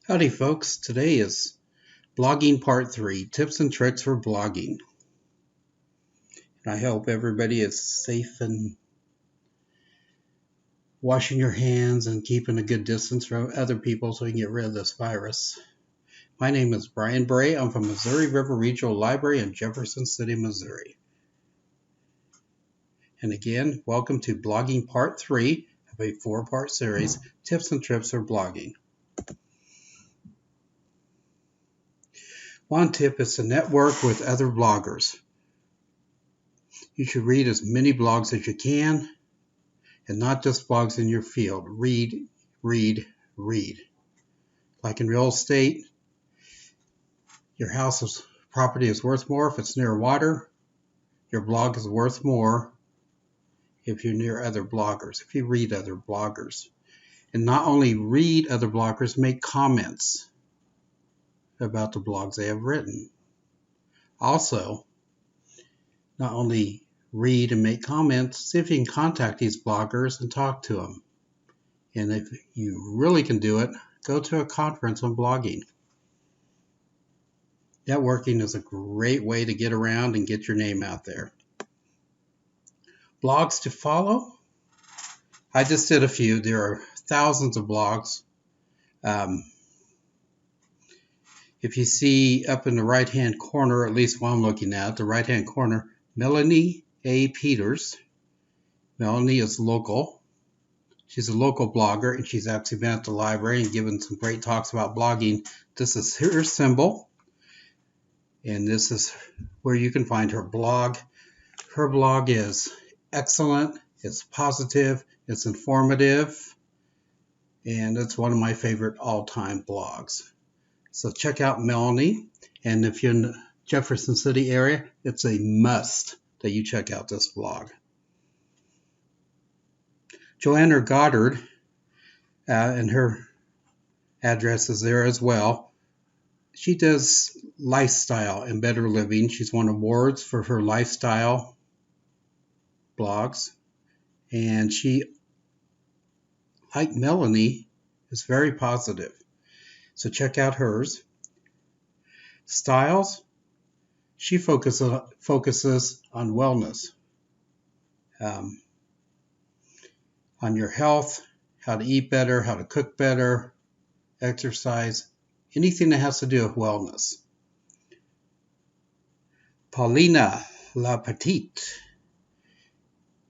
Howdy folks, today is blogging part 3, tips and tricks for blogging. And I hope everybody is safe and washing your hands and keeping a good distance from other people so we can get rid of this virus. My name is Brian Bray. I'm from Missouri River Regional Library in Jefferson City, Missouri. And again, welcome to blogging part 3 of a 4-part series, tips and tricks for blogging. One tip is to network with other bloggers. You should read as many blogs as you can, and not just blogs in your field. Read, read, read. Like in real estate, your property is worth more if it's near water. Your blog is worth more if you're near other bloggers, if you read other bloggers. And not only read other bloggers, make comments about the blogs they have written. Also, not only read and make comments, see if you can contact these bloggers and talk to them. And if you really can do it, go to a conference on blogging. Networking is a great way to get around and get your name out there. Blogs to follow? I just did a few. There are thousands of blogs. If you see up in the right-hand corner, at least one I'm looking at, the right-hand corner, Melanie A. Peters. Melanie is local. She's a local blogger, and she's actually been at the library and given some great talks about blogging. This is her symbol, and this is where you can find her blog. Her blog is excellent, it's positive, it's informative, and it's one of my favorite all-time blogs. So check out Melanie, and if you're in the Jefferson City area, it's a must that you check out this blog. Joanna Goddard, and her address is there as well. She does lifestyle and better living. She's won awards for her lifestyle blogs, and she, like Melanie, is very positive. So check out hers. Styles, she focuses on wellness, on your health, how to eat better, how to cook better, exercise, anything that has to do with wellness. Paulina La Petite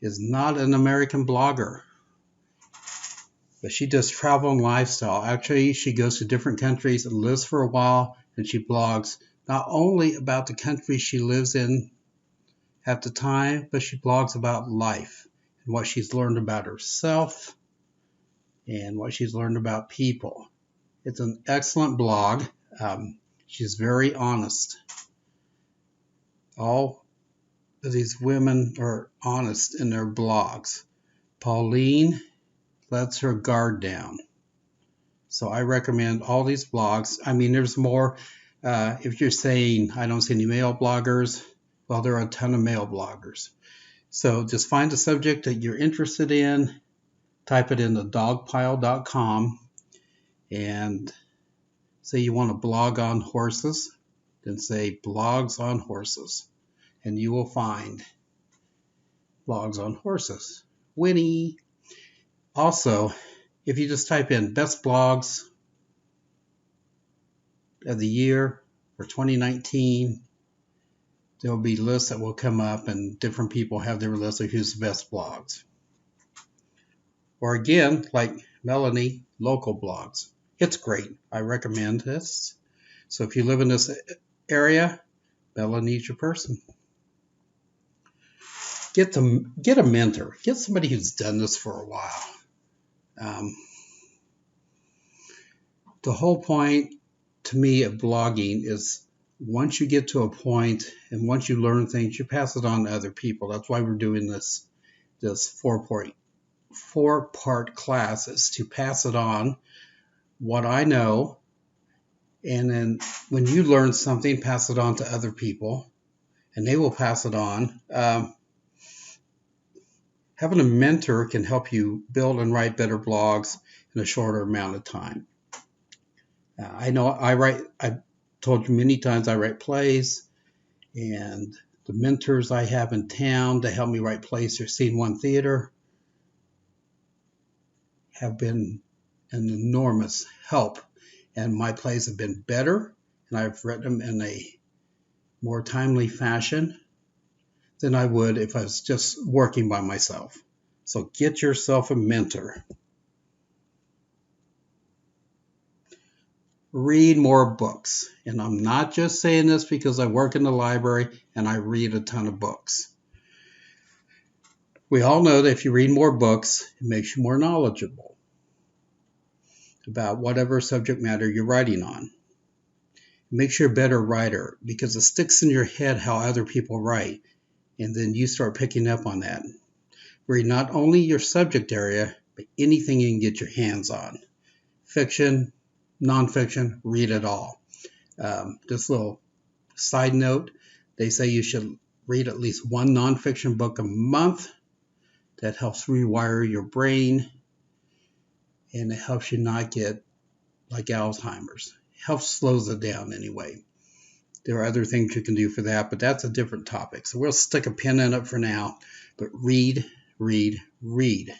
is not an American blogger, but she does travel and lifestyle. Actually, she goes to different countries and lives for a while, and she blogs not only about the country she lives in at the time, but she blogs about life and what she's learned about herself and what she's learned about people. It's an excellent blog. She's very honest. All of these women are honest in their blogs. Pauline lets her guard down. So I recommend all these blogs. I mean, there's more. If you're saying, I don't see any male bloggers, well, there are a ton of male bloggers. So just find a subject that you're interested in, type it into dogpile.com, and say you want to blog on horses, then say blogs on horses, and you will find blogs on horses. Winnie. Also, if you just type in best blogs of the year for 2019, there will be lists that will come up, and different people have their list of who's the best blogs. Or again, like Melanie, local blogs. It's great. I recommend this. So if you live in this area, Melanie's your person. Get a mentor. Get somebody who's done this for a while. The whole point to me of blogging is once you get to a point and once you learn things, you pass it on to other people. That's why we're doing this 4-part class, is to pass it on what I know, and then when you learn something, pass it on to other people, and they will pass it on. Having a mentor can help you build and write better blogs in a shorter amount of time. I know I've told you many times I write plays, and the mentors I have in town to help me write plays through Scene One Theater have been an enormous help, and my plays have been better, and I've written them in a more timely fashion than I would if I was just working by myself. So get yourself a mentor. Read more books. And I'm not just saying this because I work in the library and I read a ton of books. We all know that if you read more books, it makes you more knowledgeable about whatever subject matter you're writing on. It makes you a better writer because it sticks in your head how other people write, and then you start picking up on that. Read not only your subject area, but anything you can get your hands on. Fiction, nonfiction, read it all. Just a little side note, they say you should read at least one nonfiction book a month. That helps rewire your brain, and it helps you not get like Alzheimer's. It helps slows it down anyway. There are other things you can do for that, but that's a different topic. So we'll stick a pin in it for now. But read, read, read.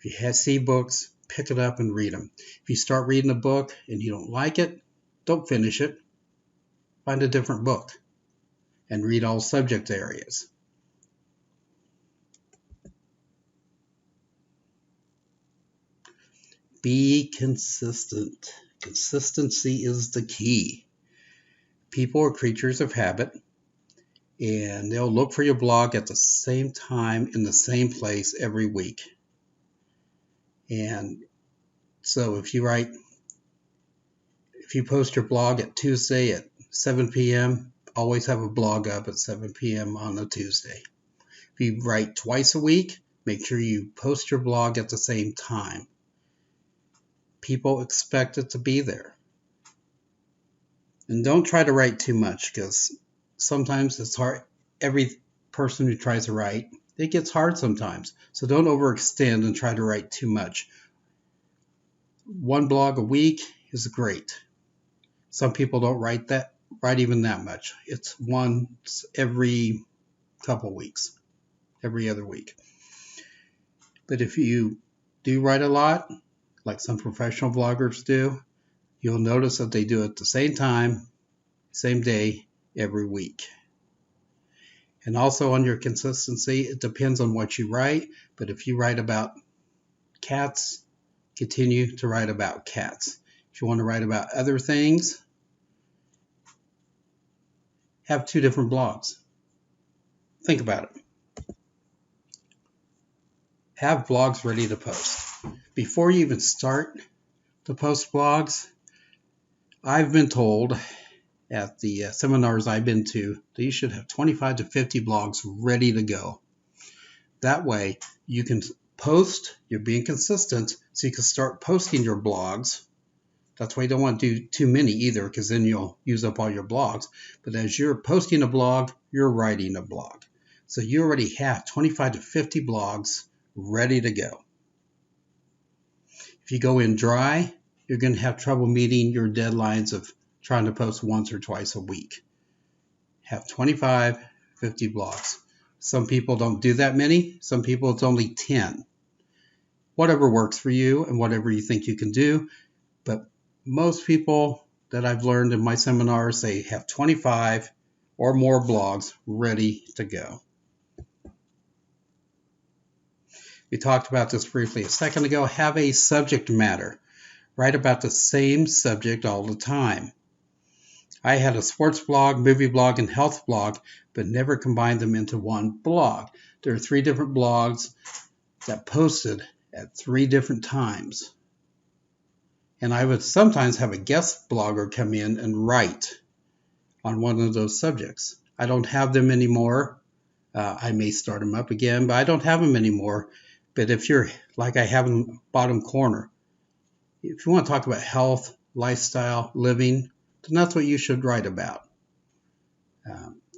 If you see books, pick it up and read them. If you start reading a book and you don't like it, don't finish it. Find a different book and read all subject areas. Be consistent. Consistency is the key. People are creatures of habit, and they'll look for your blog at the same time in the same place every week. And so if you post your blog at Tuesday at 7 p.m., always have a blog up at 7 p.m. on a Tuesday. If you write twice a week, make sure you post your blog at the same time. People expect it to be there. And don't try to write too much, because sometimes it's hard. Every person who tries to write, it gets hard sometimes. So don't overextend and try to write too much. One blog a week is great. Some people don't write even that much. It's once every couple weeks, every other week. But if you do write a lot, like some professional bloggers do, you'll notice that they do it at the same time, same day, every week. And also on your consistency, it depends on what you write. But if you write about cats, continue to write about cats. If you want to write about other things, have 2 different blogs. Think about it. Have blogs ready to post. Before you even start to post blogs, I've been told at the seminars I've been to that you should have 25 to 50 blogs ready to go. That way you can post, you're being consistent, so you can start posting your blogs. That's why you don't want to do too many either, because then you'll use up all your blogs. But as you're posting a blog, you're writing a blog. So you already have 25 to 50 blogs ready to go. If you go in dry, you're going to have trouble meeting your deadlines of trying to post once or twice a week. Have 25, 50 blogs. Some people don't do that many. Some people it's only 10. Whatever works for you and whatever you think you can do. But most people that I've learned in my seminars, they have 25 or more blogs ready to go. We talked about this briefly a second ago. Have a subject matter. Write about the same subject all the time. I had a sports blog, movie blog, and health blog, but never combined them into one blog. There are 3 different blogs that posted at 3 different times. And I would sometimes have a guest blogger come in and write on one of those subjects. I don't have them anymore. I may start them up again, but I don't have them anymore. But if you're like I have in the bottom corner, if you want to talk about health, lifestyle, living, then that's what you should write about.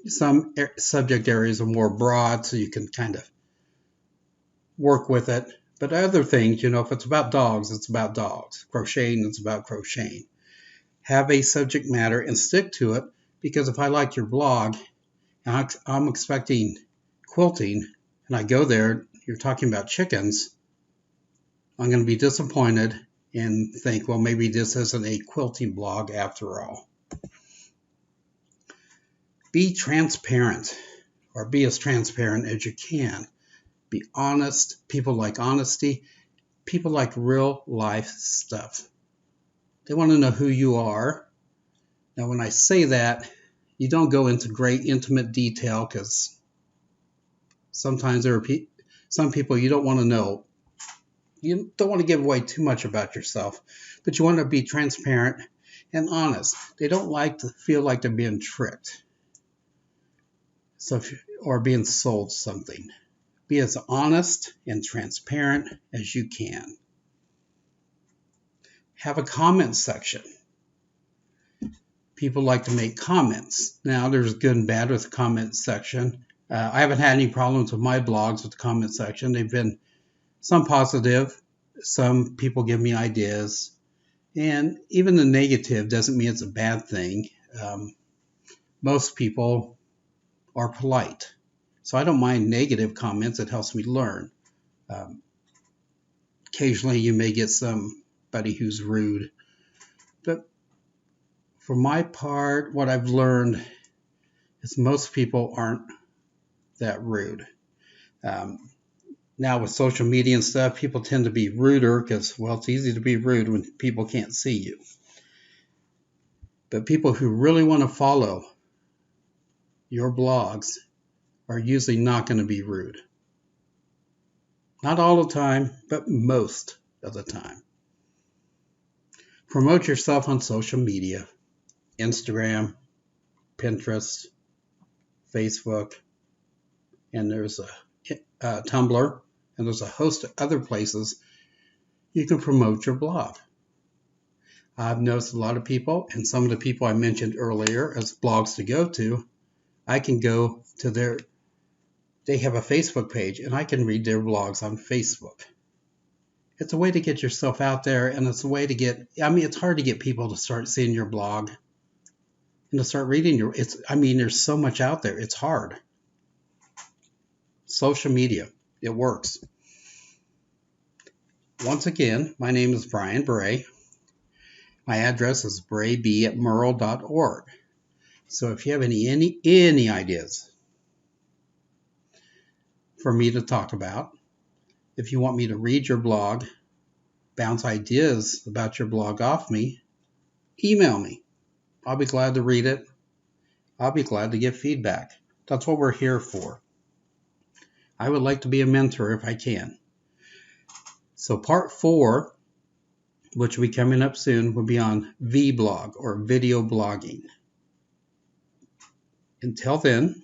Some subject areas are more broad, so you can kind of work with it. But other things, if it's about dogs, it's about dogs. Crocheting, it's about crocheting. Have a subject matter and stick to it, because if I like your blog and I'm expecting quilting and I go there, you're talking about chickens, I'm going to be disappointed and think, well, maybe this isn't a quilting blog after all. Be transparent, or be as transparent as you can. Be honest. People like honesty. People like real life stuff. They want to know who you are. Now, when I say that, you don't go into great intimate detail, because sometimes there are some people you don't want to know. You don't want to give away too much about yourself, but you want to be transparent and honest. They don't like to feel like they're being tricked, or being sold something. Be as honest and transparent as you can. Have a comment section. People like to make comments. Now, there's good and bad with the comment section. I haven't had any problems with my blogs with the comment section. They've been some positive. Some people give me ideas. And even the negative doesn't mean it's a bad thing. Most people are polite. So I don't mind negative comments. It helps me learn. Occasionally you may get somebody who's rude. But for my part, what I've learned is most people aren't that rude. Now with social media and stuff, people tend to be ruder because, well, it's easy to be rude when people can't see you. But people who really want to follow your blogs are usually not going to be rude. Not all the time, but most of the time. Promote yourself on social media. Instagram, Pinterest, Facebook, and there's a Tumblr, and there's a host of other places you can promote your blog. I've noticed a lot of people, and some of the people I mentioned earlier as blogs to go to, I can go to they have a Facebook page, and I can read their blogs on Facebook. It's a way to get yourself out there, and it's a way to it's hard to get people to start seeing your blog and to start reading there's so much out there. It's hard. Social media, it works. Once again, my name is Brian Bray. My address is brayb@mrrl.org. So if you have any ideas for me to talk about, if you want me to read your blog, bounce ideas about your blog off me, email me. I'll be glad to read it. I'll be glad to give feedback. That's what we're here for. I would like to be a mentor if I can. So part 4, which will be coming up soon, will be on vblog, or video blogging. Until then,